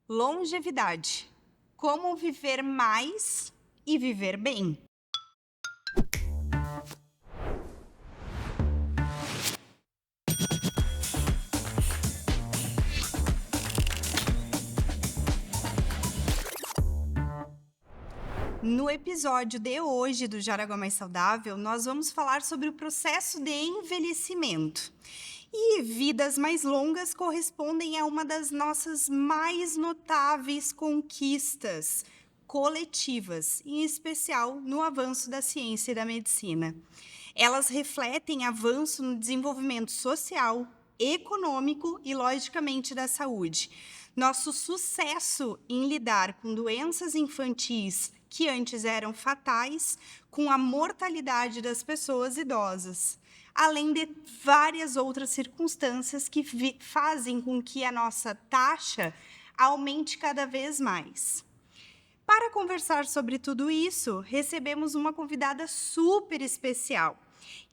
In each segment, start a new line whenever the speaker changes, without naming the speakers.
Longevidade. Como viver mais e viver bem. No episódio de hoje do Jaraguá Mais Saudável, nós vamos falar sobre o processo de envelhecimento. E vidas mais longas correspondem a uma das nossas mais notáveis conquistas coletivas, em especial no avanço da ciência e da medicina. Elas refletem avanço no desenvolvimento social, econômico e, logicamente, da saúde. Nosso sucesso em lidar com doenças infantis que antes eram fatais, com a mortalidade das pessoas idosas, além de várias outras circunstâncias que fazem com que a nossa taxa aumente cada vez mais. Para conversar sobre tudo isso, recebemos uma convidada super especial,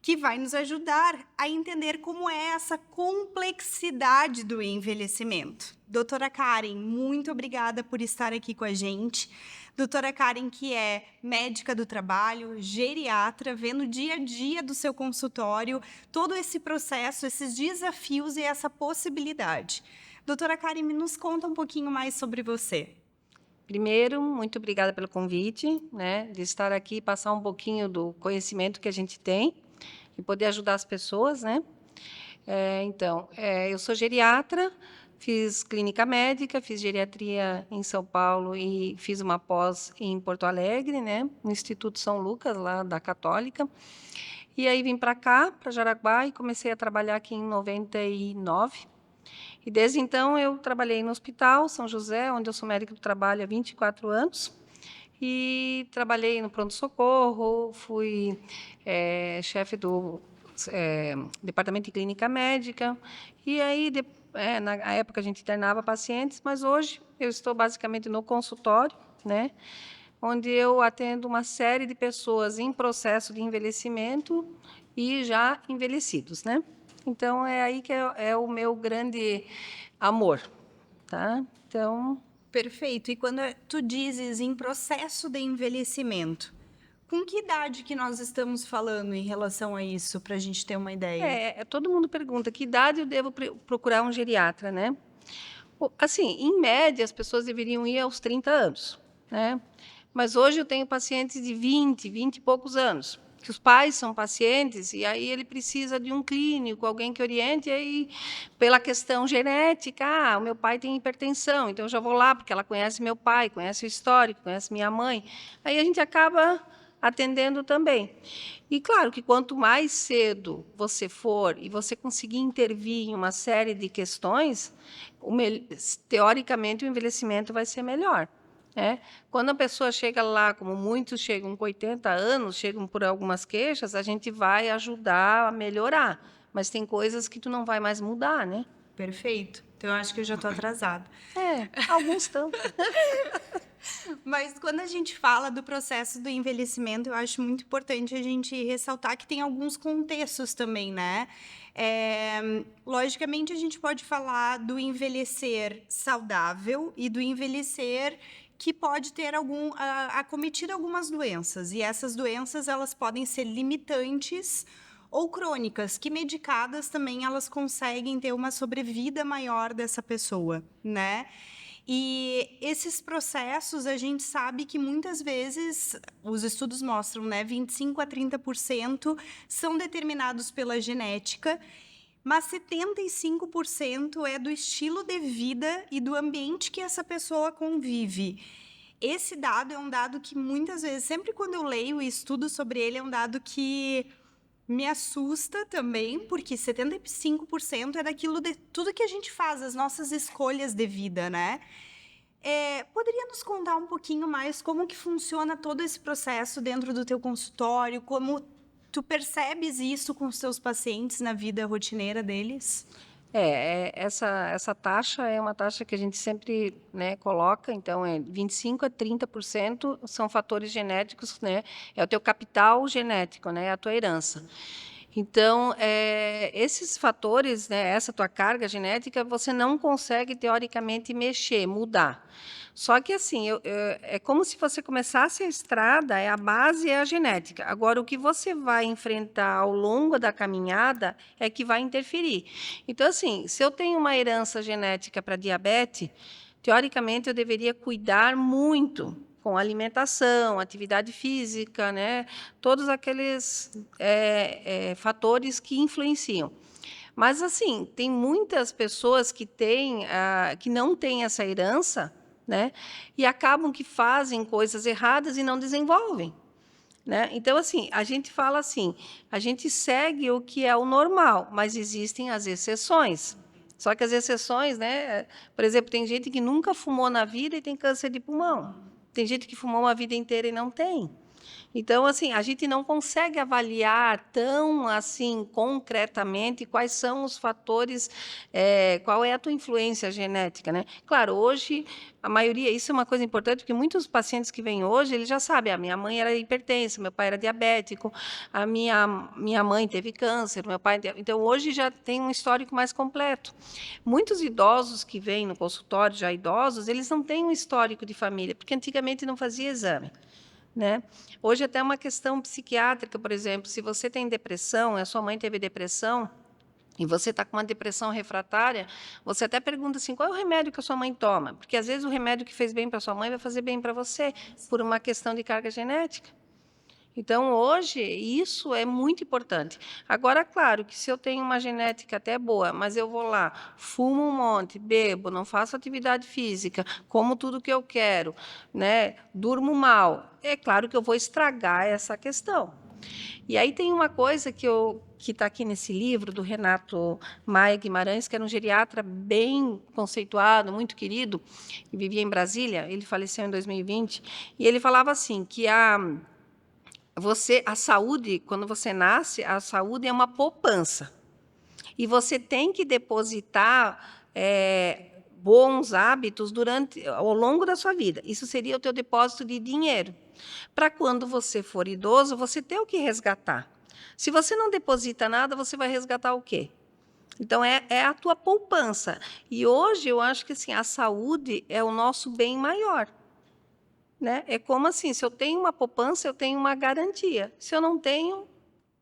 que vai nos ajudar a entender como é essa complexidade do envelhecimento. Doutora Karen, muito obrigada por estar aqui com a gente. Doutora Karen, que é médica do trabalho, geriatra, vendo dia a dia do seu consultório, todo esse processo, esses desafios e essa possibilidade. Doutora Karen, nos conta um pouquinho mais sobre você.
Primeiro, muito obrigada pelo convite, de estar aqui e passar um pouquinho do conhecimento que a gente tem e poder ajudar as pessoas, né? Eu sou geriatra, fiz clínica médica, fiz geriatria em São Paulo e fiz uma pós em Porto Alegre, no Instituto São Lucas, lá da Católica. E aí vim para cá, para Jaraguá, e comecei a trabalhar aqui em 99. E desde então eu trabalhei no Hospital São José, onde eu sou médica do trabalho há 24 anos. E trabalhei no pronto-socorro, fui chefe do departamento de clínica médica. E aí, na época, a gente internava pacientes, mas hoje eu estou basicamente no consultório, onde eu atendo uma série de pessoas em processo de envelhecimento e já envelhecidos, Então, é aí que é o meu grande amor, tá? Então...
Perfeito. E quando tu dizes em processo de envelhecimento, com que idade que nós estamos falando em relação a isso, para a gente ter uma ideia?
Todo mundo pergunta que idade eu devo procurar um geriatra, Assim, em média, as pessoas deveriam ir aos 30 anos, Mas hoje eu tenho pacientes de 20 e poucos anos, que os pais são pacientes, e aí ele precisa de um clínico, alguém que oriente, e aí, pela questão genética, o meu pai tem hipertensão, então eu já vou lá, porque ela conhece meu pai, conhece o histórico, conhece minha mãe. Aí a gente acaba atendendo também. E, claro, que quanto mais cedo você for e você conseguir intervir em uma série de questões, teoricamente, o envelhecimento vai ser melhor. Quando a pessoa chega lá, como muitos chegam com 80 anos, chegam por algumas queixas, a gente vai ajudar a melhorar. Mas tem coisas que tu não vai mais mudar,
Perfeito. Então, eu acho que eu já estou atrasada.
Alguns estão.
Mas quando a gente fala do processo do envelhecimento, eu acho muito importante a gente ressaltar que tem alguns contextos também, Logicamente, a gente pode falar do envelhecer saudável e do envelhecer que pode ter acometido algumas doenças. E essas doenças, elas podem ser limitantes ou crônicas, que medicadas também elas conseguem ter uma sobrevida maior dessa pessoa, E esses processos, a gente sabe que muitas vezes, os estudos mostram, 25 a 30% são determinados pela genética, mas 75% é do estilo de vida e do ambiente que essa pessoa convive. Esse dado é um dado que muitas vezes, sempre quando eu leio e estudo sobre ele, é um dado que me assusta também, porque 75% é daquilo de tudo que a gente faz, as nossas escolhas de vida, Poderia nos contar um pouquinho mais como que funciona todo esse processo dentro do teu consultório, como tu percebes isso com os teus pacientes na vida rotineira deles?
Essa taxa é uma taxa que a gente sempre, coloca, então 25 a 30% são fatores genéticos, é o teu capital genético, é a tua herança. Então, esses fatores, né, essa tua carga genética, você não consegue, teoricamente, mexer, mudar. Só que, assim, é como se você começasse a estrada, a base é a genética. Agora, o que você vai enfrentar ao longo da caminhada é que vai interferir. Então, assim, se eu tenho uma herança genética para diabetes, teoricamente, eu deveria cuidar muito com alimentação, atividade física, né? Todos aqueles fatores que influenciam. Mas, assim, tem muitas pessoas que não têm essa herança, né? E acabam que fazem coisas erradas e não desenvolvem. Né? Então, assim, a gente fala assim, a gente segue o que é o normal, mas existem as exceções. Só que as exceções, né? Por exemplo, tem gente que nunca fumou na vida e tem câncer de pulmão. Tem gente que fumou uma vida inteira e não tem. Então, assim, a gente não consegue avaliar tão assim concretamente quais são os fatores, qual é a tua influência genética, né? Claro, hoje a maioria, isso é uma coisa importante, porque muitos pacientes que vêm hoje, eles já sabem, a minha mãe era hipertensa, meu pai era diabético, a minha mãe teve câncer, meu pai, então hoje já tem um histórico mais completo. Muitos idosos que vêm no consultório, já idosos, eles não têm um histórico de família, porque antigamente não fazia exame. Né? Hoje até uma questão psiquiátrica, por exemplo, se você tem depressão, a sua mãe teve depressão, e você está com uma depressão refratária, você até pergunta assim, qual é o remédio que a sua mãe toma? Porque, às vezes, o remédio que fez bem para a sua mãe vai fazer bem para você, por uma questão de carga genética. Então, hoje, isso é muito importante. Agora, claro que se eu tenho uma genética até boa, mas eu vou lá, fumo um monte, bebo, não faço atividade física, como tudo que eu quero, né, durmo mal, é claro que eu vou estragar essa questão. E aí tem uma coisa que está aqui nesse livro, do Renato Maia Guimarães, que era um geriatra bem conceituado, muito querido, que vivia em Brasília, ele faleceu em 2020, e ele falava assim, que a saúde, quando você nasce, a saúde é uma poupança. E você tem que depositar bons hábitos ao longo da sua vida. Isso seria o teu depósito de dinheiro. Para quando você for idoso, você ter o que resgatar. Se você não deposita nada, você vai resgatar o quê? Então, é a tua poupança. E hoje, eu acho que assim, a saúde é o nosso bem maior. Né? É como assim, se eu tenho uma poupança, eu tenho uma garantia. Se eu não tenho...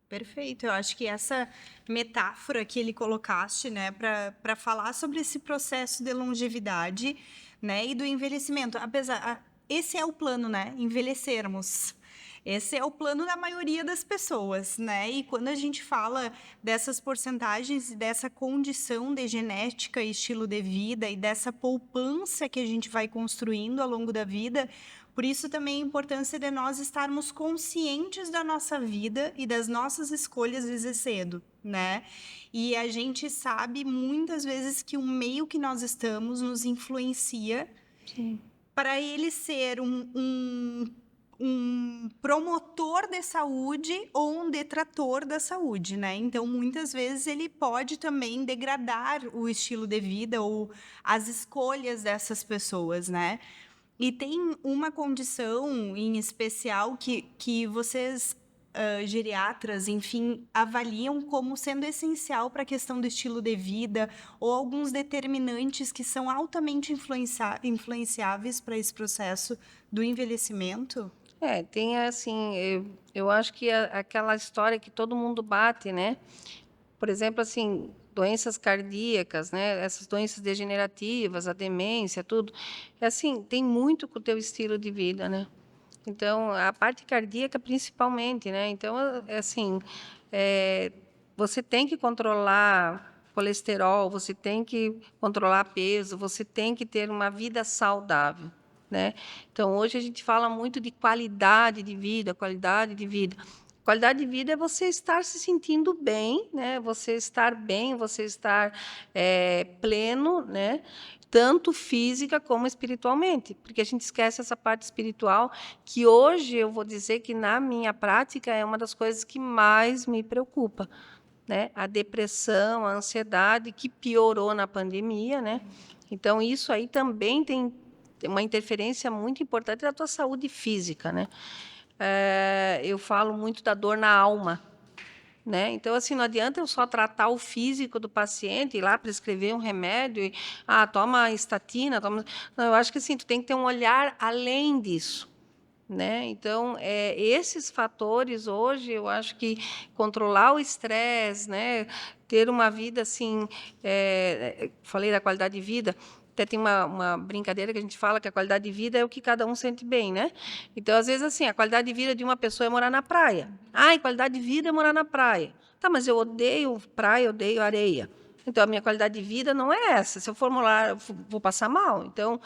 Perfeito, eu acho que essa metáfora que ele colocaste, né, para falar sobre esse processo de longevidade, né, e do envelhecimento, esse é o plano, né, envelhecermos. Esse é o plano da maioria das pessoas, né? E quando a gente fala dessas porcentagens e dessa condição de genética e estilo de vida e dessa poupança que a gente vai construindo ao longo da vida, por isso também a importância de nós estarmos conscientes da nossa vida e das nossas escolhas desde cedo, né? E a gente sabe muitas vezes que o meio que nós estamos nos influencia para ele ser um promotor de saúde ou um detrator da saúde, né? Então, muitas vezes ele pode também degradar o estilo de vida ou as escolhas dessas pessoas, né? E tem uma condição em especial que vocês, geriatras, enfim, avaliam como sendo essencial para a questão do estilo de vida ou alguns determinantes que são altamente influenciáveis para esse processo do envelhecimento?
tem assim, eu acho que aquela história que todo mundo bate, né? Por exemplo, assim, doenças cardíacas, né? Essas doenças degenerativas, a demência, tudo. Assim, tem muito com o teu estilo de vida, né? Então, a parte cardíaca principalmente, né? Então, assim, é, você tem que controlar colesterol, você tem que controlar peso, você tem que ter uma vida saudável, né? Então, hoje a gente fala muito de qualidade de vida, qualidade de vida. Qualidade de vida é você estar se sentindo bem, né? Você estar bem, você estar pleno, né? Tanto física como espiritualmente, porque a gente esquece essa parte espiritual, que hoje eu vou dizer que na minha prática é uma das coisas que mais me preocupa, né? A depressão, a ansiedade, que piorou na pandemia, né? Então isso aí também tem uma interferência muito importante na tua saúde física, né? Eu falo muito da dor na alma, né? Então, assim, não adianta eu só tratar o físico do paciente, ir lá prescrever um remédio e, toma estatina, toma... Não, eu acho que, assim, tu tem que ter um olhar além disso, né? Então, esses fatores hoje, eu acho que controlar o estresse, né? Ter uma vida, assim, falei da qualidade de vida, até tem uma brincadeira que a gente fala que a qualidade de vida é o que cada um sente bem, né? Então, às vezes, assim, a qualidade de vida de uma pessoa é morar na praia. Ai, qualidade de vida é morar na praia. Tá, mas eu odeio praia, eu odeio areia. Então, a minha qualidade de vida não é essa. Se eu for morar, eu vou passar mal. Então,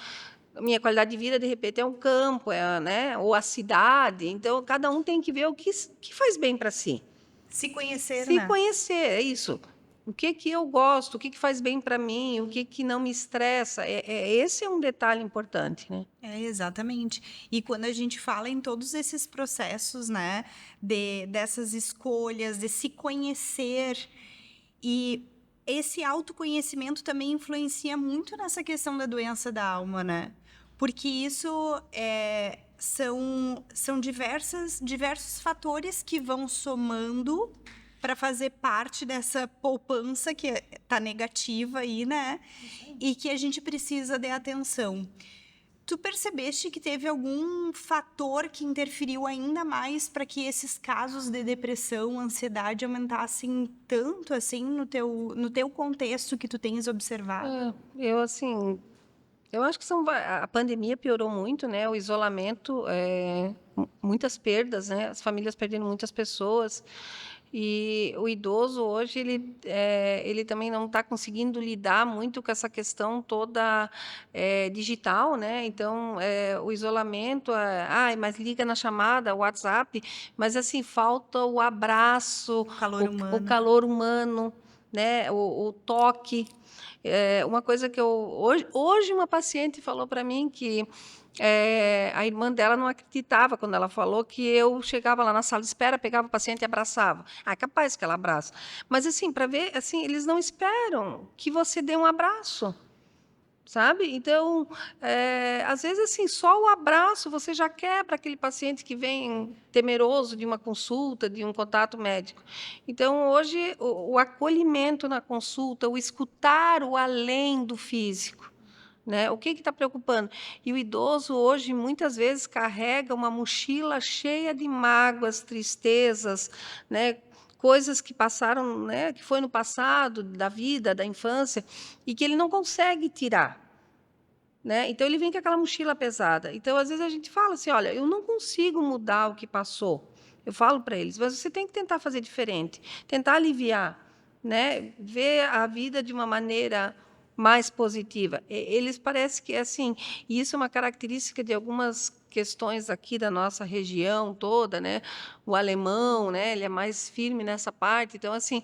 a minha qualidade de vida, de repente, é um campo, né? Ou a cidade. Então, cada um tem que ver o que faz bem para si.
Se conhecer,
Se
né?
conhecer, é isso. O que eu gosto, o que faz bem para mim, o que não me estressa. Esse é um detalhe importante, né?
Exatamente. E quando a gente fala em todos esses processos, né, dessas escolhas, de se conhecer, e esse autoconhecimento também influencia muito nessa questão da doença da alma, né? Porque isso são diversos fatores que vão somando para fazer parte dessa poupança que está negativa aí, né? E que a gente precisa de atenção. Tu percebeste que teve algum fator que interferiu ainda mais para que esses casos de depressão, ansiedade aumentassem tanto assim no teu contexto que tu tens observado?
Assim, eu acho que a pandemia piorou muito, né? O isolamento, muitas perdas, né? As famílias perdendo muitas pessoas. E o idoso hoje ele também não está conseguindo lidar muito com essa questão toda digital, né? Então o isolamento, mas liga na chamada, WhatsApp, mas assim falta o abraço,
O calor
o
humano.
calor humano, né? O toque. Uma coisa que hoje uma paciente falou para mim que a irmã dela não acreditava quando ela falou que eu chegava lá na sala de espera, pegava o paciente e abraçava. É capaz que ela abraça. Mas, assim, para ver, assim, eles não esperam que você dê um abraço, sabe? Então, às vezes, assim, só o abraço você já quebra aquele paciente que vem temeroso de uma consulta, de um contato médico. Então, hoje, o acolhimento na consulta, o escutar o além do físico, né? O que está preocupando? E o idoso hoje muitas vezes carrega uma mochila cheia de mágoas, tristezas, né? Coisas que passaram, né? Que foi no passado da vida, da infância, e que ele não consegue tirar. Né? Então ele vem com aquela mochila pesada. Então às vezes a gente fala assim, olha, eu não consigo mudar o que passou. Eu falo para eles, mas você tem que tentar fazer diferente, tentar aliviar, né? Ver a vida de uma maneira mais positiva. Eles parecem que assim, e isso é uma característica de algumas questões aqui da nossa região toda, né? O alemão, né? Ele é mais firme nessa parte. Então assim,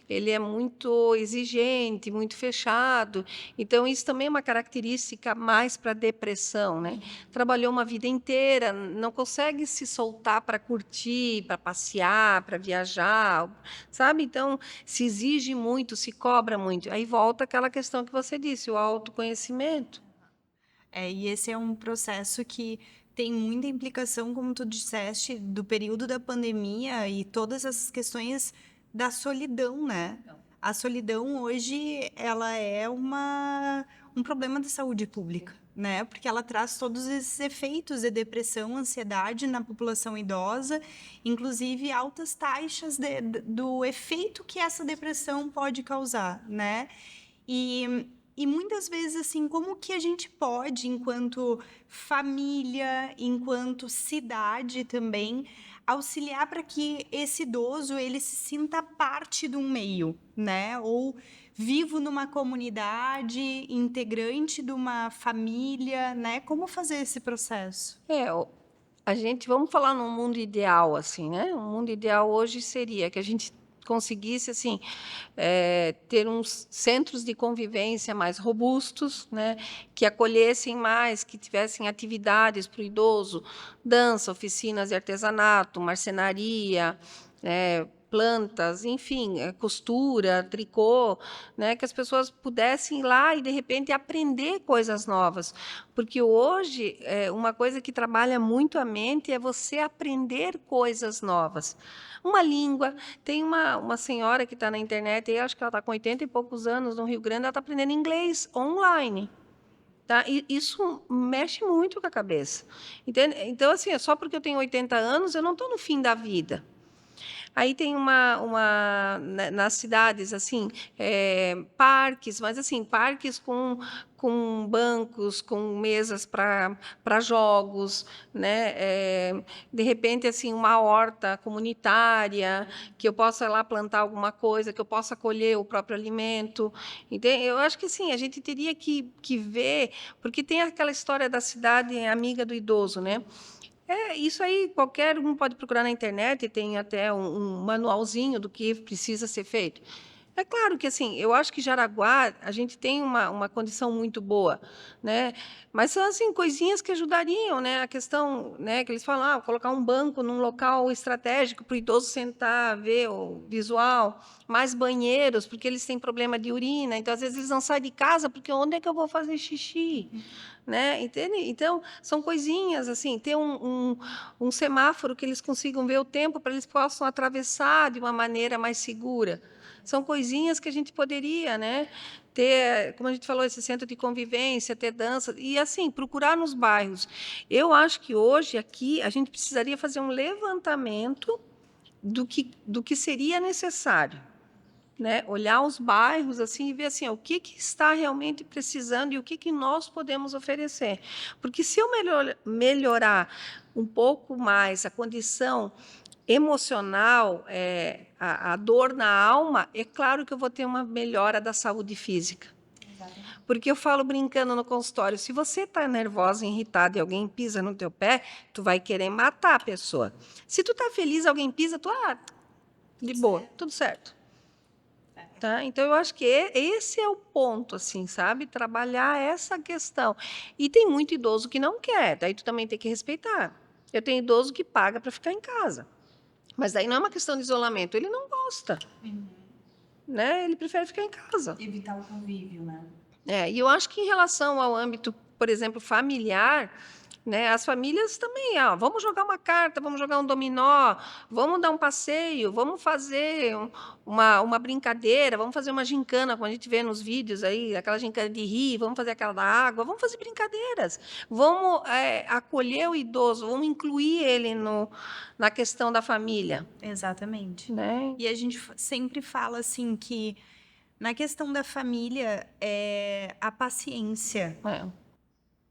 ele é muito exigente, muito fechado. Então, isso também é uma característica mais para a depressão, né? Trabalhou uma vida inteira, não consegue se soltar para curtir, para passear, para viajar, sabe? Então, se exige muito, se cobra muito. Aí volta aquela questão que você disse, o autoconhecimento.
E esse é um processo que tem muita implicação, como tu disseste, do período da pandemia e todas essas questões da solidão, né? A solidão hoje, ela é um problema de saúde pública, né? Porque ela traz todos esses efeitos de depressão, ansiedade na população idosa, inclusive altas taxas do efeito que essa depressão pode causar, né? E muitas vezes, assim, como que a gente pode, enquanto família, enquanto cidade também, auxiliar para que esse idoso ele se sinta parte de um meio, né? Ou vivo numa comunidade, integrante de uma família, né? Como fazer esse processo?
A gente, vamos falar num mundo ideal, assim, né? Um mundo ideal hoje seria que a gente conseguisse, assim, ter uns centros de convivência mais robustos, né? Que acolhessem mais, que tivessem atividades para o idoso, dança, oficinas de artesanato, marcenaria, né? plantas, enfim, costura, tricô, né, que as pessoas pudessem ir lá e, de repente, aprender coisas novas. Porque hoje, uma coisa que trabalha muito a mente é você aprender coisas novas. Uma língua. Tem uma senhora que está na internet, eu acho que ela está com 80 e poucos anos, no Rio Grande, ela está aprendendo inglês online. Tá? E isso mexe muito com a cabeça. Entende? Então, assim, só porque eu tenho 80 anos, eu não estou no fim da vida. Aí tem nas cidades, assim, parques, mas assim, parques com bancos, com mesas para jogos, né? De repente, assim, uma horta comunitária, que eu possa lá plantar alguma coisa, que eu possa colher o próprio alimento. Entende? Eu acho que sim, a gente teria que ver, porque tem aquela história da cidade amiga do idoso, né? Isso aí qualquer um pode procurar na internet, tem até um manualzinho do que precisa ser feito. É claro que, assim, eu acho que Jaraguá, a gente tem uma condição muito boa, né? Mas são, assim, coisinhas que ajudariam, né? A questão, né, que eles falam, colocar um banco num local estratégico para o idoso sentar, ver o visual, mais banheiros, porque eles têm problema de urina, então, às vezes, eles não saem de casa, porque onde é que eu vou fazer xixi? Né? Entende? Então, são coisinhas, assim, ter um semáforo que eles consigam ver o tempo para eles possam atravessar de uma maneira mais segura. São coisinhas que a gente poderia, né, ter, como a gente falou, esse centro de convivência, ter dança, e assim, procurar nos bairros. Eu acho que hoje, aqui, a gente precisaria fazer um levantamento do que seria necessário, né? Olhar os bairros assim e ver assim, o que está realmente precisando e o que nós podemos oferecer. Porque se eu melhorar um pouco mais a condição emocional, a dor na alma, é claro que eu vou ter uma melhora da saúde física. Porque eu falo brincando no consultório, se você está nervosa, irritada e alguém pisa no teu pé, tu vai querer matar a pessoa. Se tu está feliz, alguém pisa, de boa, tudo certo. Tá? Então, eu acho que esse é o ponto, assim, sabe? Trabalhar essa questão. E tem muito idoso que não quer, daí tu também tem que respeitar. Eu tenho idoso que paga para ficar em casa. Mas daí não é uma questão de isolamento, ele não gosta. Né? Ele prefere ficar em casa.
Evitar o convívio, né?
E eu acho que em relação ao âmbito, por exemplo, familiar, né, as famílias também, vamos jogar uma carta, vamos jogar um dominó, vamos dar um passeio, vamos fazer uma brincadeira, vamos fazer uma gincana, como a gente vê nos vídeos aí, aquela gincana de rir, vamos fazer aquela da água, vamos fazer brincadeiras, vamos acolher o idoso, vamos incluir ele na questão da família.
Exatamente.
Né?
E a gente sempre fala assim que na questão da família é a paciência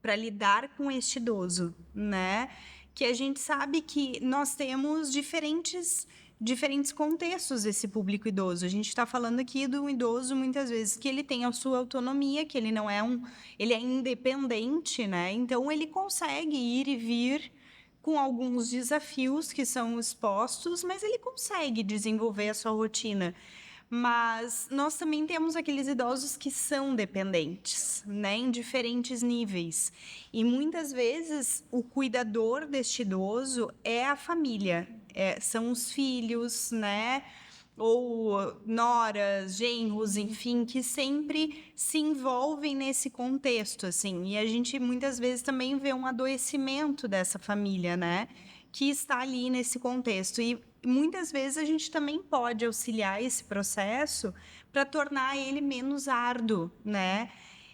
para lidar com este idoso, né? Que a gente sabe que nós temos diferentes contextos desse público idoso. A gente está falando aqui do idoso, muitas vezes, que ele tem a sua autonomia, que ele não é ele é independente, né? Então, ele consegue ir e vir com alguns desafios que são expostos, mas ele consegue desenvolver a sua rotina. Mas nós também temos aqueles idosos que são dependentes, né, em diferentes níveis. E muitas vezes o cuidador deste idoso é a família, são os filhos, né, ou noras, genros, enfim, que sempre se envolvem nesse contexto, assim. E a gente muitas vezes também vê um adoecimento dessa família, né, que está ali nesse contexto. E muitas vezes a gente também pode auxiliar esse processo para tornar ele menos árduo, né?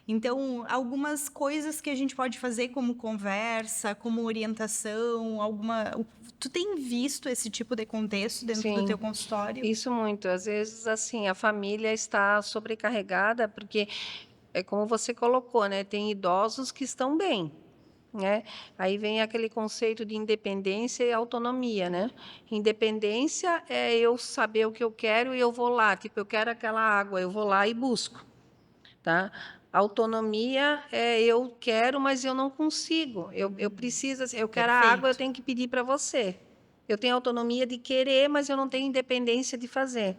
Então, algumas coisas que a gente pode fazer como conversa, como orientação, Tu tem visto esse tipo de contexto dentro do teu consultório?
Isso muito. Às vezes, assim, a família está sobrecarregada porque, é como você colocou, né? Tem idosos que estão bem, né? Aí vem aquele conceito de independência e autonomia, né? Independência é eu saber o que eu quero e eu vou lá. Tipo, eu quero aquela água, eu vou lá e busco, tá? Autonomia é eu quero, mas eu não consigo. Eu preciso, assim, eu quero a água, eu tenho que pedir para você. Eu tenho autonomia de querer, mas eu não tenho independência de fazer.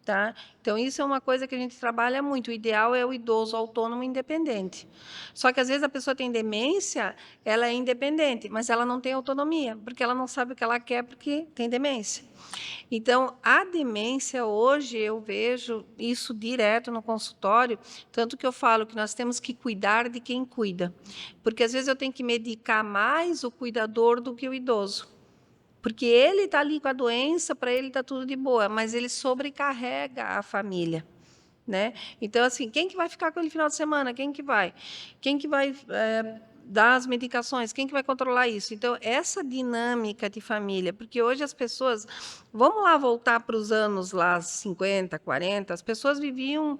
Tá? Então, isso é uma coisa que a gente trabalha muito. O ideal é o idoso autônomo e independente. Só que, às vezes, a pessoa tem demência, ela é independente, mas ela não tem autonomia, porque ela não sabe o que ela quer porque tem demência. Então, a demência, hoje, eu vejo isso direto no consultório, tanto que eu falo que nós temos que cuidar de quem cuida. Porque, às vezes, eu tenho que medicar mais o cuidador do que o idoso. Porque ele está ali com a doença, para ele está tudo de boa, mas ele sobrecarrega a família, né? Então, assim, quem que vai ficar com ele no final de semana? Quem que vai? Quem que vai dar as medicações? Quem que vai controlar isso? Então, essa dinâmica de família, porque hoje as pessoas, vamos lá voltar para os anos lá 50, 40, as pessoas viviam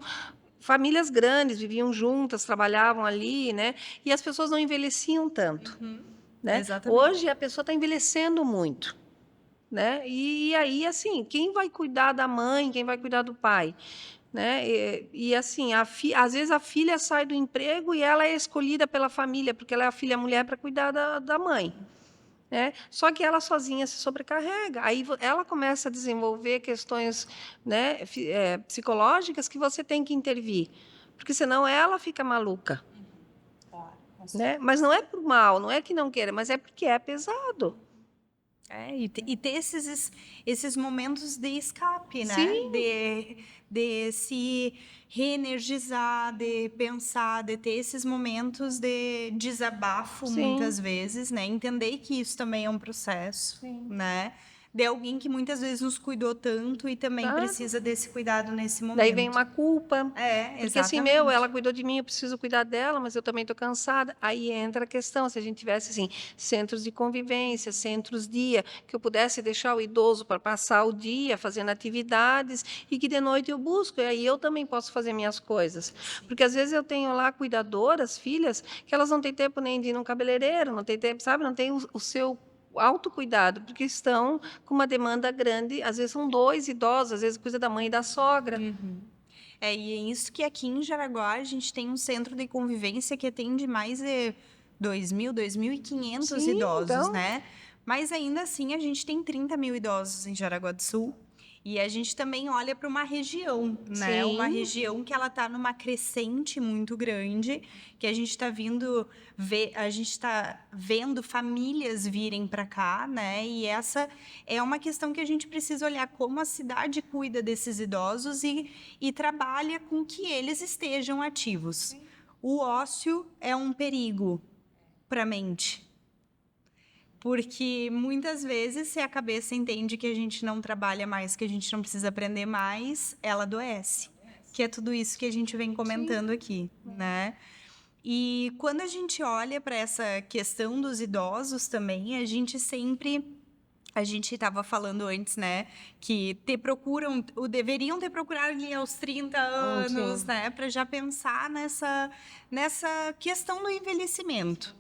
famílias grandes, viviam juntas, trabalhavam ali, né? E as pessoas não envelheciam tanto. Né?
Exatamente.
Hoje a pessoa está envelhecendo muito, né? E aí, assim, quem vai cuidar da mãe, quem vai cuidar do pai, né? Assim, às vezes a filha sai do emprego e ela é escolhida pela família, porque ela é a filha mulher para cuidar da mãe. Né? Só que ela sozinha se sobrecarrega. Aí ela começa a desenvolver questões, né, psicológicas que você tem que intervir, porque senão ela fica maluca. Né? Mas não é por mal, não é que não queira, mas é porque é pesado.
E ter esses momentos de escape, né?
Sim.
De se reenergizar, de pensar, de ter esses momentos de desabafo,
Sim.
muitas vezes, né? Entender que isso também é um processo,
Sim.
né? De alguém que muitas vezes nos cuidou tanto e também
Claro.
precisa desse cuidado nesse momento.
Daí vem uma culpa. Porque assim,
Exatamente.
ela cuidou de mim, eu preciso cuidar dela, mas eu também estou cansada. Aí entra a questão, se a gente tivesse assim, centros de convivência, centros dia, que eu pudesse deixar o idoso para passar o dia fazendo atividades e que de noite eu busco, e aí eu também posso fazer minhas coisas. Porque às vezes eu tenho lá cuidadoras, filhas, que elas não têm tempo nem de ir num cabeleireiro, não tem tempo, sabe? Não tem o seu autocuidado, porque estão com uma demanda grande, às vezes são 2 idosos, às vezes cuida da mãe e da sogra.
E é isso que aqui em Jaraguá a gente tem um centro de convivência que atende mais de 2.500
Sim,
idosos,
então.
né? Mas ainda assim a gente tem 30 mil idosos em Jaraguá do Sul. E a gente também olha para uma região, né?
Sim.
Uma região que ela está numa crescente muito grande, que a gente está vendo famílias virem para cá, né? E essa é uma questão que a gente precisa olhar como a cidade cuida desses idosos e trabalha com que eles estejam ativos. O ócio é um perigo para a mente. Porque muitas vezes, se a cabeça entende que a gente não trabalha mais, que a gente não precisa aprender mais, ela adoece. Que é tudo isso que a gente vem comentando aqui, né? E quando a gente olha para essa questão dos idosos também, a gente estava falando antes, né, que deveriam ter procurado ali aos 30 anos,
Sim.
né, para já pensar nessa questão do envelhecimento.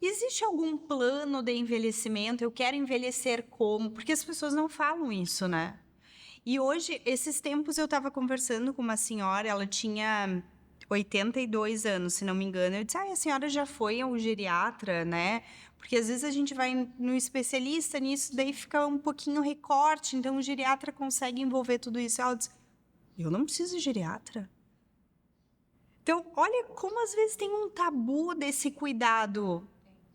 Existe algum plano de envelhecimento? Eu quero envelhecer como? Porque as pessoas não falam isso, né? E hoje, esses tempos, eu estava conversando com uma senhora, ela tinha 82 anos, se não me engano. Eu disse, a senhora já foi ao geriatra, né? Porque às vezes a gente vai no especialista nisso, daí fica um pouquinho recorte, então o geriatra consegue envolver tudo isso. Ela disse, eu não preciso de geriatra. Então, olha como às vezes tem um tabu desse cuidado,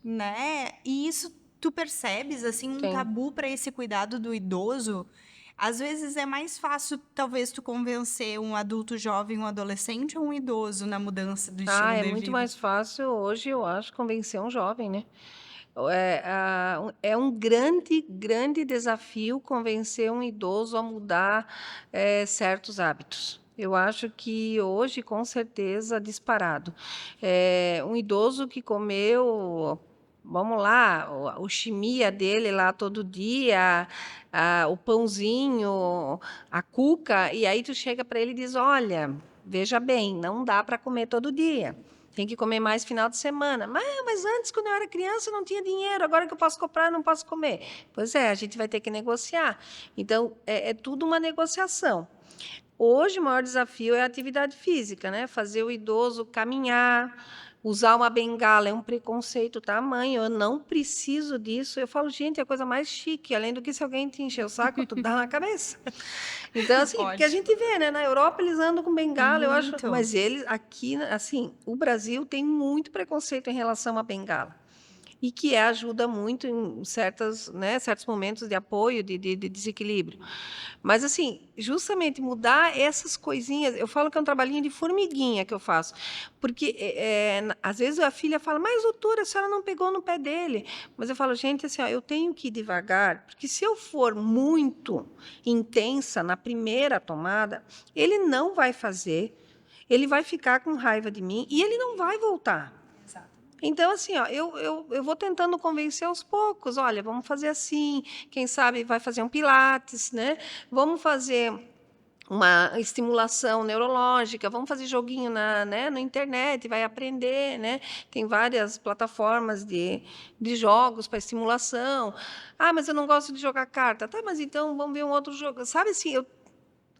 né? E isso tu percebes, assim, um
Sim.
tabu para esse cuidado do idoso. Às vezes é mais fácil, talvez, tu convencer um adulto jovem, um adolescente ou um idoso na mudança do estilo
É
de
muito
vida.
mais fácil hoje, eu acho, convencer um jovem, né? É um grande, grande desafio convencer um idoso a mudar certos hábitos. Eu acho que hoje, com certeza, disparado. Um idoso que comeu, vamos lá, o chimia dele lá todo dia, o pãozinho, a cuca, e aí tu chega para ele e diz, olha, veja bem, não dá para comer todo dia. Tem que comer mais final de semana. Mas antes, quando eu era criança, eu não tinha dinheiro. Agora que eu posso comprar, eu não posso comer. Pois é, a gente vai ter que negociar. Então, é tudo uma negociação. Hoje, o maior desafio é a atividade física, né? Fazer o idoso caminhar, Usar uma bengala é um preconceito tamanho, eu não preciso disso. Eu falo, gente, é a coisa mais chique, além do que se alguém te encher o saco, tu dá na cabeça. Então, assim, porque a gente vê, né? Na Europa eles andam com bengala, eu acho,
Muito.
mas eles aqui, assim, o Brasil tem muito preconceito em relação à bengala. E que ajuda muito em certas, né, certos momentos de apoio, de desequilíbrio. Mas, assim, justamente mudar essas coisinhas, eu falo que é um trabalhinho de formiguinha que eu faço, porque às vezes a filha fala, mas doutora, a senhora não pegou no pé dele. Mas eu falo, gente, assim, ó, eu tenho que ir devagar, porque se eu for muito intensa na primeira tomada, ele não vai fazer, ele vai ficar com raiva de mim e ele não vai voltar. Então, assim, ó, eu vou tentando convencer aos poucos. Olha, vamos fazer assim. Quem sabe vai fazer um pilates, né? Vamos fazer uma estimulação neurológica, vamos fazer joguinho na internet, vai aprender, né? Tem várias plataformas de jogos para estimulação. Ah, mas eu não gosto de jogar carta. Tá, mas então vamos ver um outro jogo. Sabe assim,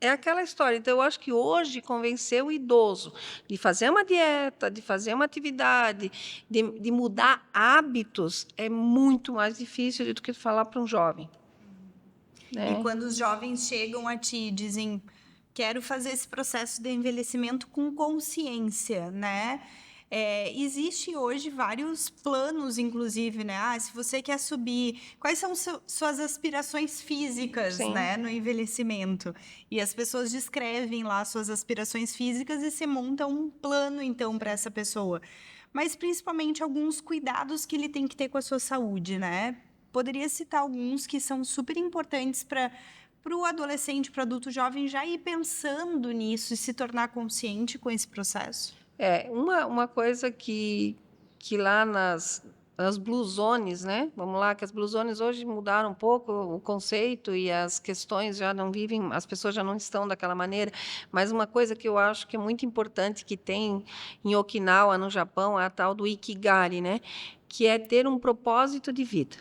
é aquela história. Então, eu acho que hoje convencer o idoso de fazer uma dieta, de fazer uma atividade, de mudar hábitos, é muito mais difícil do que falar para um jovem.
E
Né?
quando os jovens chegam a ti e dizem, quero fazer esse processo de envelhecimento com consciência, né? Existe hoje vários planos, inclusive, né? Ah, se você quer subir, quais são suas aspirações físicas,
Sim.
né, no envelhecimento? E as pessoas descrevem lá suas aspirações físicas e se monta um plano, então, para essa pessoa. Mas principalmente alguns cuidados que ele tem que ter com a sua saúde, né? Poderia citar alguns que são super importantes para o adolescente, para o adulto jovem já ir pensando nisso e se tornar consciente com esse processo?
Uma coisa que lá nas Blue Zones, né? Vamos lá, que as Blue Zones hoje mudaram um pouco o conceito e as questões já não vivem, as pessoas já não estão daquela maneira. Mas uma coisa que eu acho que é muito importante que tem em Okinawa, no Japão, é a tal do Ikigari, né? Que é ter um propósito de vida.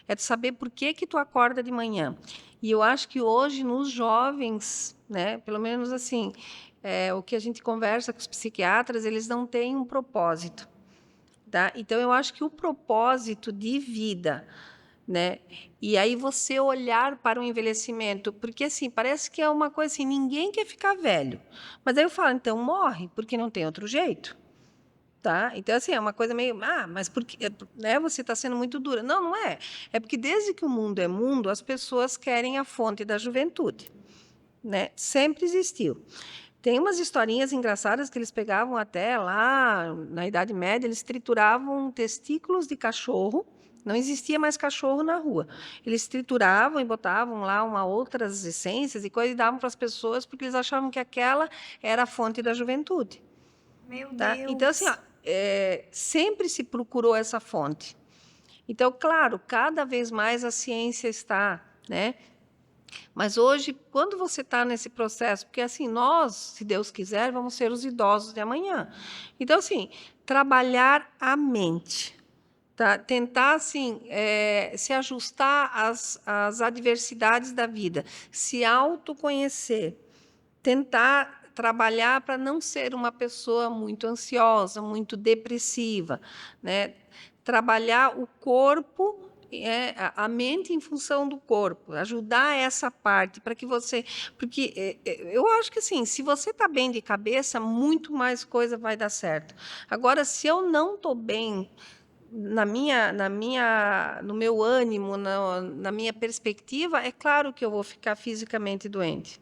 É de saber por que que tu acorda de manhã. E eu acho que hoje nos jovens, né? Pelo menos assim, o que a gente conversa com os psiquiatras, eles não têm um propósito. Tá? Então, eu acho que o propósito de vida, né? E aí você olhar para o envelhecimento, porque assim, parece que é uma coisa assim, ninguém quer ficar velho. Mas aí eu falo, então morre, porque não tem outro jeito. Tá? Então, assim, é uma coisa meio, mas porque, né, você está sendo muito dura. Não, não é. É porque desde que o mundo é mundo, as pessoas querem a fonte da juventude, né? Sempre existiu. Tem umas historinhas engraçadas que eles pegavam até lá na Idade Média, eles trituravam testículos de cachorro. Não existia mais cachorro na rua. Eles trituravam e botavam lá outras essências e coisas e davam para as pessoas porque eles achavam que aquela era a fonte da juventude.
Meu
Tá? Então, assim, ó,
Deus!
sempre se procurou essa fonte. Então, claro, cada vez mais a ciência está, né? Mas hoje, quando você está nesse processo, porque assim, nós, se Deus quiser, vamos ser os idosos de amanhã. Então, assim, trabalhar a mente, tá? Tentar, assim, se ajustar às adversidades da vida, se autoconhecer, tentar trabalhar para não ser uma pessoa muito ansiosa, muito depressiva, né? Trabalhar o corpo, a mente em função do corpo, ajudar essa parte para que você, porque eu acho que assim, se você está bem de cabeça, muito mais coisa vai dar certo. Agora, se eu não estou bem no meu ânimo, na minha perspectiva, é claro que eu vou ficar fisicamente doente.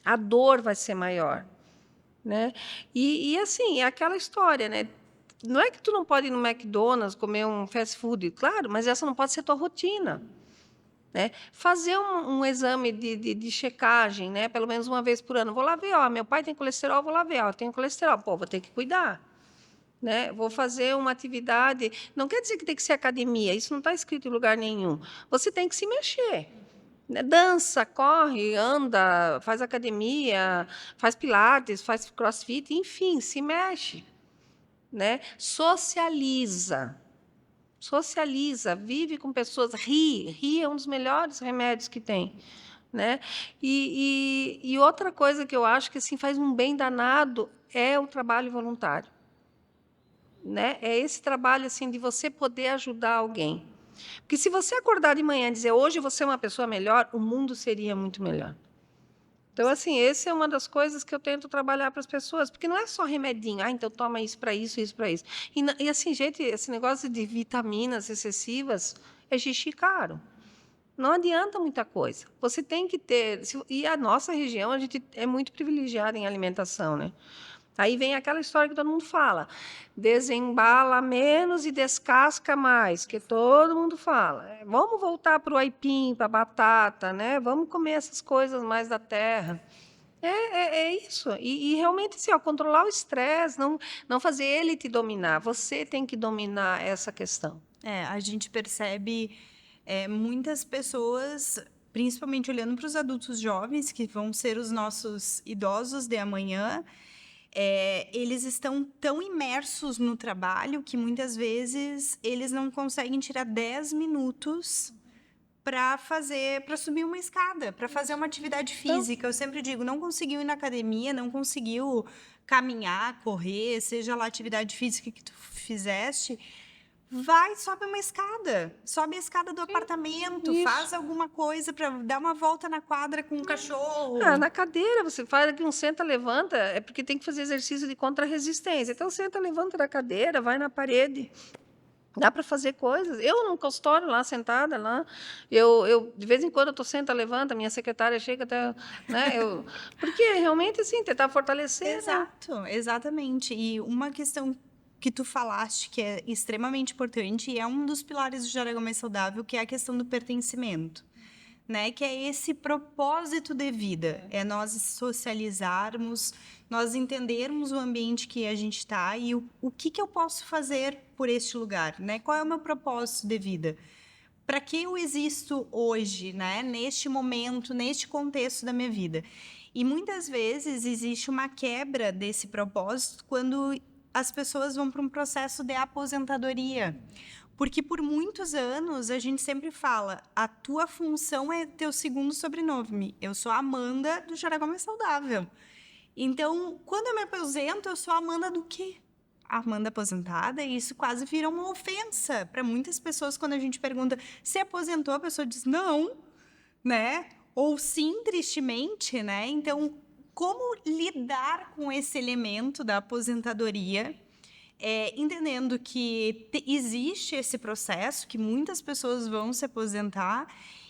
A dor vai ser maior, né? E assim, é aquela história, né? Não é que tu não pode ir no McDonald's comer um fast food, claro, mas essa não pode ser tua rotina, né? Fazer um exame de checagem, né? Pelo menos uma vez por ano. Vou lá ver, ó, meu pai tem colesterol, vou lá ver, ó, tenho colesterol, pô, vou ter que cuidar. Né? Vou fazer uma atividade. Não quer dizer que tem que ser academia, isso não está escrito em lugar nenhum. Você tem que se mexer. Né? Dança, corre, anda, faz academia, faz pilates, faz crossfit, enfim, se mexe. Né? Socializa. Socializa, vive com pessoas, ri. Ri é um dos melhores remédios que tem. Né? E outra coisa que eu acho que assim, faz um bem danado é o trabalho voluntário. né? É esse trabalho assim de você poder ajudar alguém. Porque se você acordar de manhã e dizer hoje você é uma pessoa melhor, o mundo seria muito melhor. Então, assim, essa é uma das coisas que eu tento trabalhar para as pessoas, porque não é só remedinho, então toma isso para isso, isso para isso. E assim, gente, esse negócio de vitaminas excessivas é xixi caro. Não adianta muita coisa. Você tem que ter. E a nossa região, a gente é muito privilegiada em alimentação, né? Aí vem aquela história que todo mundo fala: desembala menos e descasca mais, que todo mundo fala. Vamos voltar para o aipim, para a batata, né? Vamos comer essas coisas mais da terra. É isso. E realmente, assim, ó, controlar o estresse, não fazer ele te dominar. Você tem que dominar essa questão.
A gente percebe muitas pessoas, principalmente olhando para os adultos jovens, que vão ser os nossos idosos de amanhã, eles estão tão imersos no trabalho que muitas vezes eles não conseguem tirar 10 minutos para subir uma escada, para fazer uma atividade física. Eu sempre digo, não conseguiu ir na academia, não conseguiu caminhar, correr, seja lá a atividade física que tu fizeste, vai, sobe a escada do apartamento,
Isso.
faz alguma coisa para dar uma volta na quadra com o cachorro.
Na cadeira, você faz aqui um senta, levanta, é porque tem que fazer exercício de contra-resistência. Então, senta, levanta da cadeira, vai na parede. Dá para fazer coisas. Eu no consultório lá, sentada lá, de vez em quando eu estou senta, levanta, minha secretária chega até, né? Porque realmente assim, tentar fortalecer.
Exato, né? Exatamente. E uma questão que tu falaste que é extremamente importante e é um dos pilares do Jaraguá Mais Saudável, que é a questão do pertencimento. Né, que é esse propósito de vida, é nós socializarmos, nós entendermos o ambiente que a gente está e o que eu posso fazer por este lugar, né? Qual é o meu propósito de vida? Para que eu existo hoje, né? Neste momento, neste contexto da minha vida? E muitas vezes existe uma quebra desse propósito quando as pessoas vão para um processo de aposentadoria. Porque por muitos anos a gente sempre fala, a tua função é teu segundo sobrenome. Eu sou a Amanda do Jaraguá Mais Saudável. Então, quando eu me aposento, eu sou a Amanda do quê? A Amanda aposentada, e isso quase vira uma ofensa para muitas pessoas quando a gente pergunta se aposentou, a pessoa diz não, né? Ou sim, tristemente, né? Então, como lidar com esse elemento da aposentadoria? Entendendo que existe esse processo, que muitas pessoas vão se aposentar,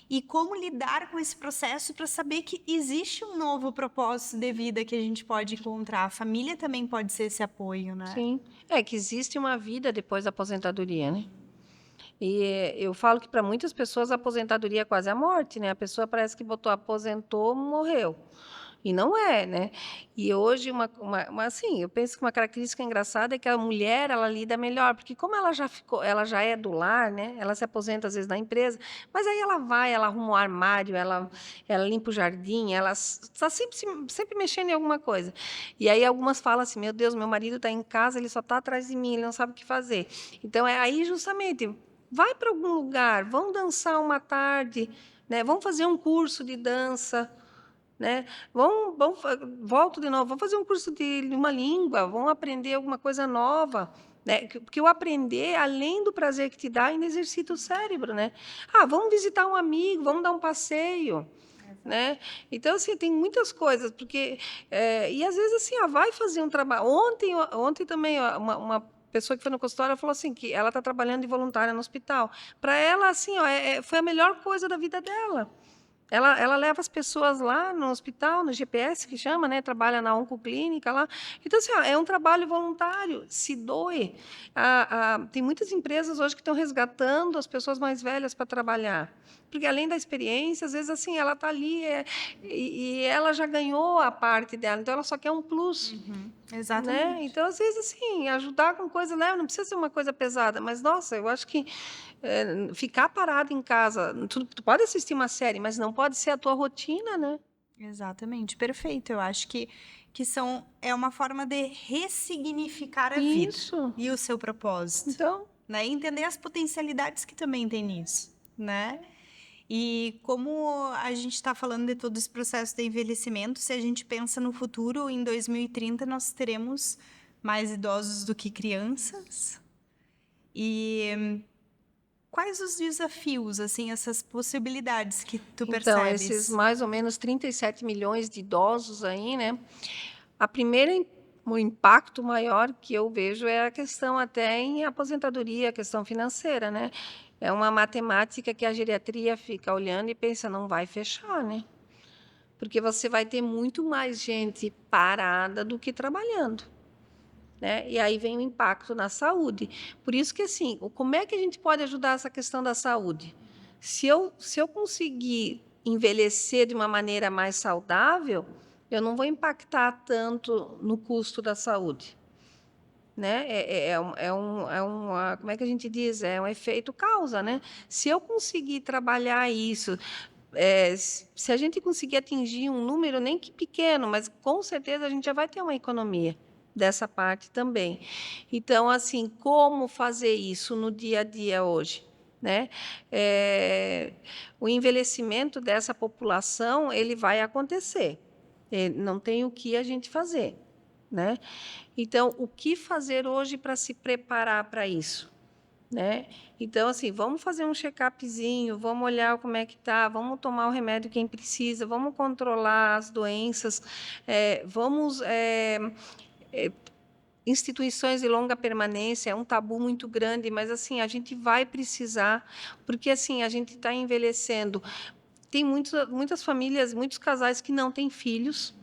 e como lidar com esse processo para saber que existe um novo propósito de vida que a gente pode encontrar. A família também pode ser esse apoio, né?
Sim, que existe uma vida depois da aposentadoria, né? E eu falo que para muitas pessoas a aposentadoria é quase a morte, né? A pessoa parece que aposentou, morreu. E não é, né? E hoje, assim, eu penso que uma característica engraçada é que a mulher, ela lida melhor, porque como ela já é do lar, né? Ela se aposenta, às vezes, na empresa, mas aí ela arruma o armário, ela limpa o jardim, ela está sempre mexendo em alguma coisa. E aí algumas falam assim, meu Deus, meu marido está em casa, ele só está atrás de mim, ele não sabe o que fazer. Então, é aí, justamente, vai para algum lugar, vamos dançar uma tarde, né? Vamos fazer um curso de dança, né? Volto de novo, vamos fazer um curso de uma língua, vamos aprender alguma coisa nova, né? Porque o aprender, além do prazer que te dá, ainda exercita o cérebro, né? Vamos visitar um amigo, vamos dar um passeio, né? Então, assim, tem muitas coisas, porque e às vezes assim, vai fazer um trabalho. Ontem também uma pessoa que foi no consultório falou assim que ela está trabalhando de voluntária no hospital. Para ela, assim, foi a melhor coisa da vida dela. Ela leva as pessoas lá no hospital, no GPS, que chama, né? Trabalha na oncoclínica lá. Então, assim, é um trabalho voluntário, se doe. Tem muitas empresas hoje que estão resgatando as pessoas mais velhas para trabalhar. Porque, além da experiência, às vezes, assim, ela está ali e ela já ganhou a parte dela, então ela só quer um plus.
Exatamente.
Né? Então, às vezes, assim, ajudar com coisa leve, não precisa ser uma coisa pesada, mas, nossa, eu acho que ficar parado em casa, tu pode assistir uma série, mas não pode ser a tua rotina, né?
Exatamente, perfeito. Eu acho que é uma forma de ressignificar a vida
Isso.
e o seu propósito.
Então,
Né? E entender as potencialidades que também tem nisso, né? E como a gente está falando de todo esse processo de envelhecimento, se a gente pensa no futuro, em 2030 nós teremos mais idosos do que crianças. E quais os desafios, assim, essas possibilidades que tu
Então,
percebes?
esses mais ou menos 37 milhões de idosos aí, né? A primeira, o impacto maior que eu vejo é a questão até em aposentadoria, a questão financeira, né? É uma matemática que a geriatria fica olhando e pensa, não vai fechar, né? Porque você vai ter muito mais gente parada do que trabalhando, né? E aí vem o impacto na saúde. Por isso que, assim, como é que a gente pode ajudar essa questão da saúde? Se eu conseguir envelhecer de uma maneira mais saudável, eu não vou impactar tanto no custo da saúde, né? Como é que a gente diz? É um efeito causa, né? Se eu conseguir trabalhar isso, se a gente conseguir atingir um número, nem que pequeno, mas com certeza a gente já vai ter uma economia dessa parte também. Então, assim, como fazer isso no dia a dia hoje? Né? O envelhecimento dessa população ele vai acontecer. Não tem o que a gente fazer, né? Então, o que fazer hoje para se preparar para isso? Né? Então, assim, vamos fazer um check-upzinho, vamos olhar como é que está, vamos tomar o remédio quem precisa, vamos controlar as doenças, instituições de longa permanência é um tabu muito grande, mas assim a gente vai precisar, porque assim a gente está envelhecendo. Tem muitas famílias, muitos casais que não têm filhos,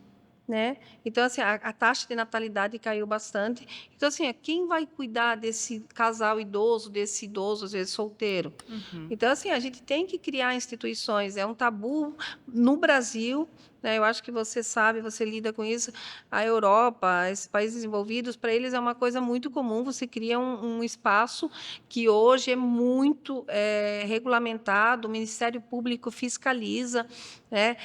né? Então, assim, a taxa de natalidade caiu bastante. Então, assim, quem vai cuidar desse casal idoso, desse idoso, às vezes, solteiro? Então, assim, a gente tem que criar instituições. É um tabu no Brasil, né? Eu acho que você sabe, você lida com isso. A Europa, esses países desenvolvidos, para eles é uma coisa muito comum. Você cria um espaço que hoje é muito regulamentado, o Ministério Público fiscaliza, né?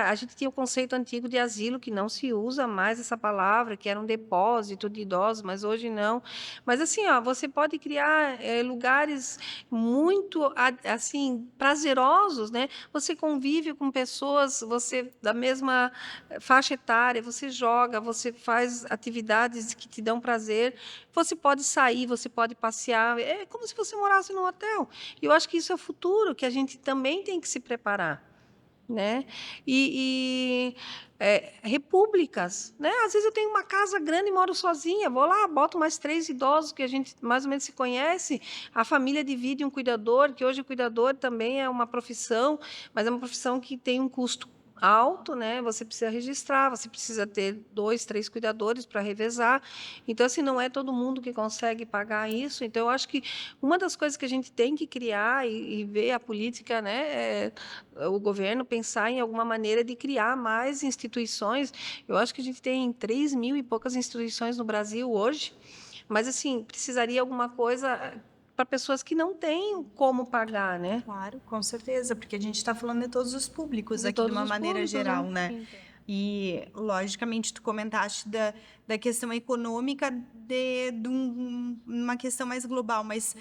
A gente tinha o conceito antigo de asilo, que não se usa mais essa palavra, que era um depósito de idosos, mas hoje não. Mas assim, ó, você pode criar lugares muito assim prazerosos, né? Você convive com pessoas, você da mesma faixa etária, você joga, você faz atividades que te dão prazer. Você pode sair, você pode passear, é como se você morasse num hotel. E eu acho que isso é o futuro, que a gente também tem que se preparar, né? Repúblicas, né? Às vezes eu tenho uma casa grande e moro sozinha, vou lá, boto mais 3 idosos que a gente mais ou menos se conhece, a família divide um cuidador, que hoje o cuidador também é uma profissão, mas é uma profissão que tem um custo alto, né? Você precisa registrar, você precisa ter 2, 3 cuidadores para revezar. Então, assim, não é todo mundo que consegue pagar isso. Então, eu acho que uma das coisas que a gente tem que criar e ver a política, né, o governo pensar em alguma maneira de criar mais instituições. Eu acho que a gente tem 3 mil e poucas instituições no Brasil hoje, mas assim precisaria alguma coisa para pessoas que não têm como pagar, né?
Claro, com certeza, porque a gente está falando de todos os públicos
De
aqui de
todos
uma
os
maneira
públicos,
geral,
né?
né?
Então.
E, logicamente, tu comentaste da questão econômica de uma questão mais global, mas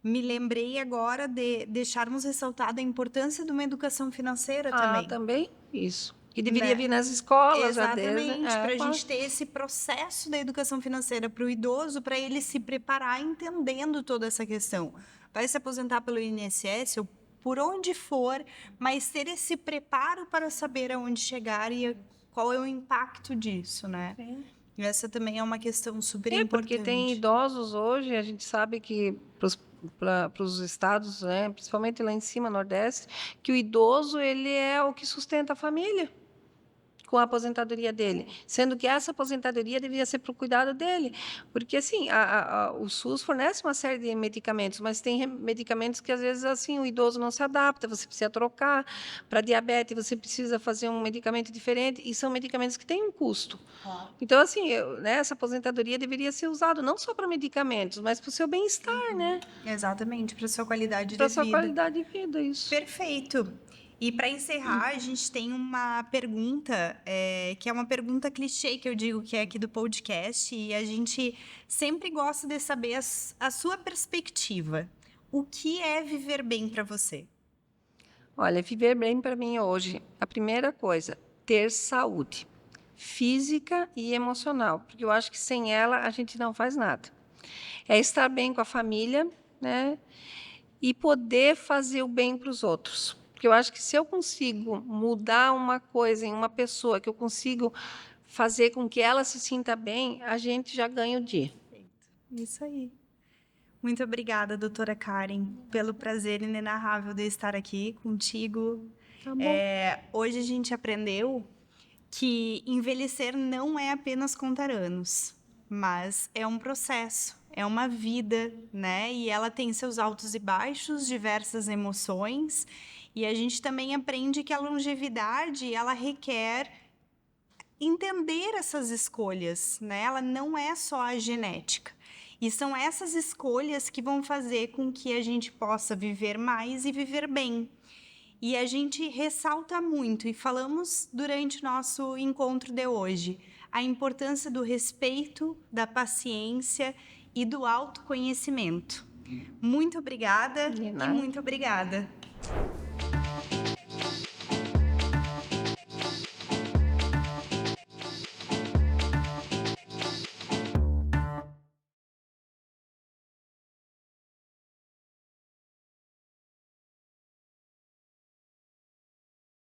me lembrei agora de deixarmos ressaltada a importância de uma educação financeira
Ah,
também,
também isso. Que deveria
né?
vir nas escolas já desde.
Exatamente, para a
Claro.
gente ter esse processo da educação financeira para o idoso, para ele se preparar entendendo toda essa questão. Vai se aposentar pelo INSS ou por onde for, mas ter esse preparo para saber aonde chegar e qual é o impacto disso, né?
Sim.
E essa também é uma questão super
Porque tem
importante.
idosos hoje, a gente sabe que para os estados, né, principalmente lá em cima, Nordeste, que o idoso ele é o que sustenta a família com a aposentadoria dele, sendo que essa aposentadoria deveria ser para o cuidado dele, porque assim o SUS fornece uma série de medicamentos, mas tem medicamentos que às vezes assim o idoso não se adapta, você precisa trocar. Para diabetes você precisa fazer um medicamento diferente e são medicamentos que têm um custo. Então assim, né, essa aposentadoria deveria ser usada não só para medicamentos, mas para o seu bem-estar, né?
Exatamente, para sua qualidade
Para
de
a sua
vida.
qualidade de vida, isso.
Perfeito. E para encerrar, a gente tem uma pergunta, que é uma pergunta clichê, que eu digo que é aqui do podcast, e a gente sempre gosta de saber a sua perspectiva. O que é viver bem para você?
Olha, viver bem para mim hoje, a primeira coisa, ter saúde. física e emocional, porque eu acho que sem ela a gente não faz nada. É estar bem com a família, né? E poder fazer o bem para os outros. Porque eu acho que se eu consigo mudar uma coisa em uma pessoa, que eu consigo fazer com que ela se sinta bem, a gente já ganha o dia.
Isso aí. Muito obrigada, doutora Karen, pelo prazer inenarrável de estar aqui contigo.
Tá bom.
Hoje a gente aprendeu que envelhecer não é apenas contar anos, mas é um processo, é uma vida, né? E ela tem seus altos e baixos, diversas emoções. E a gente também aprende que a longevidade, ela requer entender essas escolhas, né? Ela não é só a genética. E são essas escolhas que vão fazer com que a gente possa viver mais e viver bem. E a gente ressalta muito, e falamos durante o nosso encontro de hoje, a importância do respeito, da paciência e do autoconhecimento. Muito obrigada
De
e
nada.
muito obrigada.